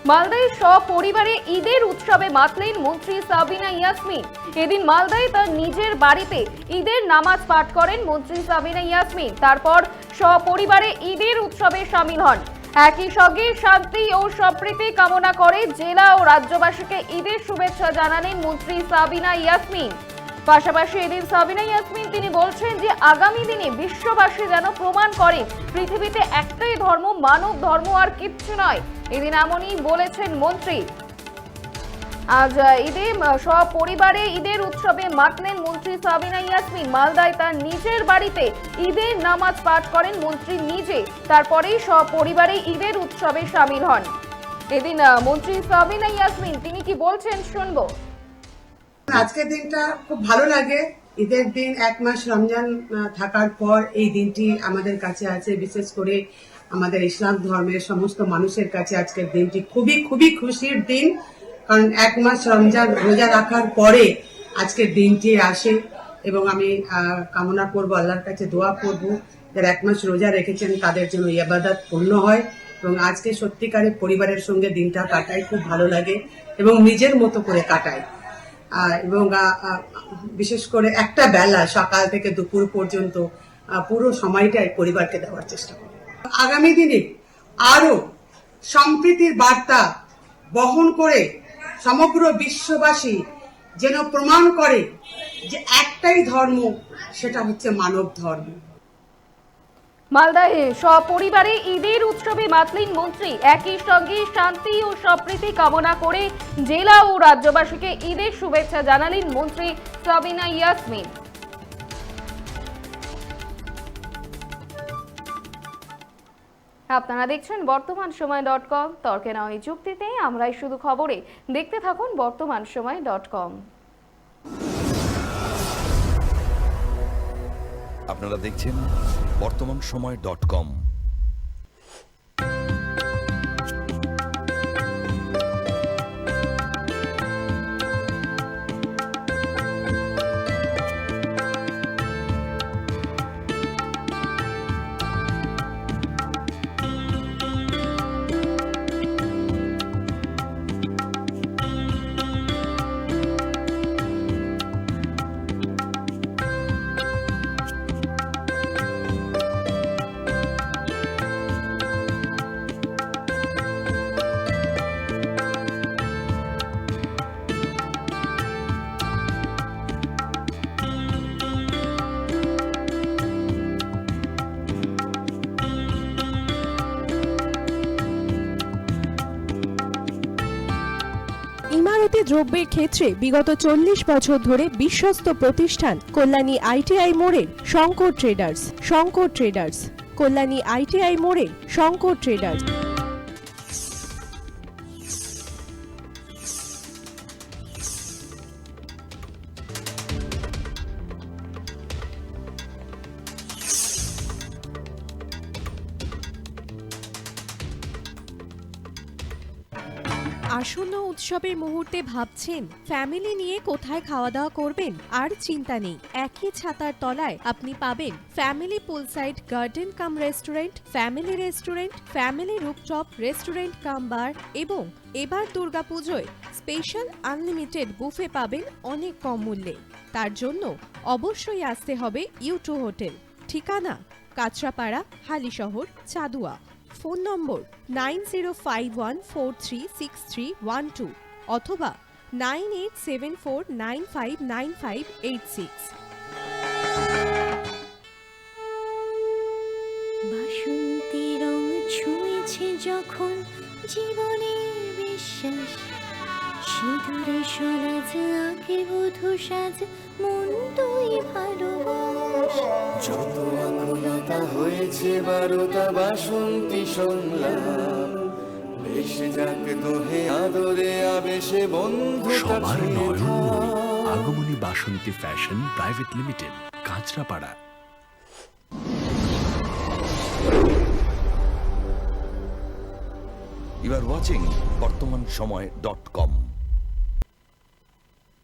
মালদায় সপরিবারে ঈদের উৎসবে মাতলেন মন্ত্রী সাবিনা ইয়াসমিন। এদিন মালদায় তার নিজের বাড়িতে ঈদের নামাজ পাঠ করেন মন্ত্রী সাবিনা ইয়াসমিন। তারপর সপরিবারে ঈদের উৎসবে শামিল হন। একই সঙ্গে শান্তি ও সম্প্রীতি কামনা করে জেলা ও রাজ্যবাসীকে ঈদের শুভেচ্ছা জানালেন মন্ত্রী সাবিনা ইয়াসমিন। পাশাপাশি এদিন সাবিনা ইয়াসমিন তিনি বলছেন যে আগামী দিনে বিশ্ববাসী যেন প্রমাণ করে পৃথিবীতে একটাই ধর্ম, মানব ধর্ম আর কিচ্ছু নয়। এদিন এমনই বলেছেন মন্ত্রী। আজ ঈদে সপরিবারে ঈদের উৎসবে মাতলেন মন্ত্রী সাবিনা ইয়াসমিন। মালদায় তার নিজের বাড়িতে ঈদের নামাজ পাঠ করেন মন্ত্রী নিজে। তারপরেই সপরিবারে ঈদের উৎসবে শামিল হন। এদিন মন্ত্রী সাবিনা ইয়াসমিন তিনি কি বলছেন শুনবো। আজকের দিনটা খুব ভালো লাগে। ঈদের দিন, এক মাস রমজান থাকার পর এই দিনটি আমাদের কাছে আছে। বিশেষ করে আমাদের ইসলাম ধর্মের সমস্ত মানুষের কাছে আজকের দিনটি খুবই খুবই খুশির দিন। কারণ এক মাস রমজান রোজা রাখার পরে আজকের দিনটি আসে এবং আমি কামনা করব, আল্লাহর কাছে দোয়া করব যারা এক মাস রোজা রেখেছেন তাদের জন্য ইবাদত পূর্ণ হয় এবং আজকে সত্যিকারের পরিবারের সঙ্গে দিনটা কাটাই খুব ভালো লাগে এবং নিজের মতো করে কাটাই। এবং বিশেষ করে একটা বেলা সকাল থেকে দুপুর পর্যন্ত পুরো সময়টাই পরিবারকে দেওয়ার চেষ্টা করি। আগামী দিনে আরো সম্প্রীতির বার্তা বহন করে সমগ্র বিশ্ববাসী যেন প্রমাণ করে যে একটাই ধর্ম, সেটা হচ্ছে মানব ধর্ম। মালদায় সপরিবারে ঈদের উৎসবে মাতলেন মন্ত্রী। একই সঙ্গে শান্তি ও সম্প্রীতি কামনা করে জেলা ও রাজ্যবাসীকে ঈদের শুভেচ্ছা জানালেন মন্ত্রী সাবিনা ইয়াসমিন। আপনারা দেখছেন বর্তমানসময়.com। তর্কে নয় যুক্তিতে, আমরাই শুধু খবরে। দেখতে থাকুন বর্তমানসময়.com। আপনারা দেখছেন বর্তমানসময়.com। ইমারতি দ্রব্যের ক্ষেত্রে বিগত 40 বছর ধরে বিশ্বস্ত প্রতিষ্ঠান কল্যাণী আইটিআই মোড়ের Shankar traders. Shankar traders, Kalyani ITI মোড়ের শঙ্কর ট্রেডার্স। আসন্ন উৎসবের মুহূর্তে ভাবছেন ফ্যামিলি নিয়ে কোথায় খাওয়া দাওয়া করবেন? আর চিন্তা নেই, একই ছাতার তলায় আপনি পাবেন family poolside garden cum restaurant, family rooftop restaurant cum bar এবং এবার দুর্গাপুজোয় স্পেশাল আনলিমিটেড বুফে পাবেন অনেক কম মূল্যে। তার জন্য অবশ্যই আসতে হবে ইউ2 হোটেল। ঠিকানা কাঁচরাপাড়া, হালিশহর, চাদুয়া। ফোন নম্বর 9051436312 অথবা 9874959586। বাসন্তী রং ছুঁয়েছে যখন জীবনের বিশ্বাস, সিঁদুরে সরাজ আঁকে বধূ সাজ, মন তুই ভালোবাস। যত আকুলতা হয়েছে বারোটা বাসন্তী সংলাপ, বেশে যাক দোহে আদরে আবেশে বন্ধু সবার Nayanmoni Agomoni Basanti fashion private limited, Kanchrapara. You are watching বর্তমানসময়.com।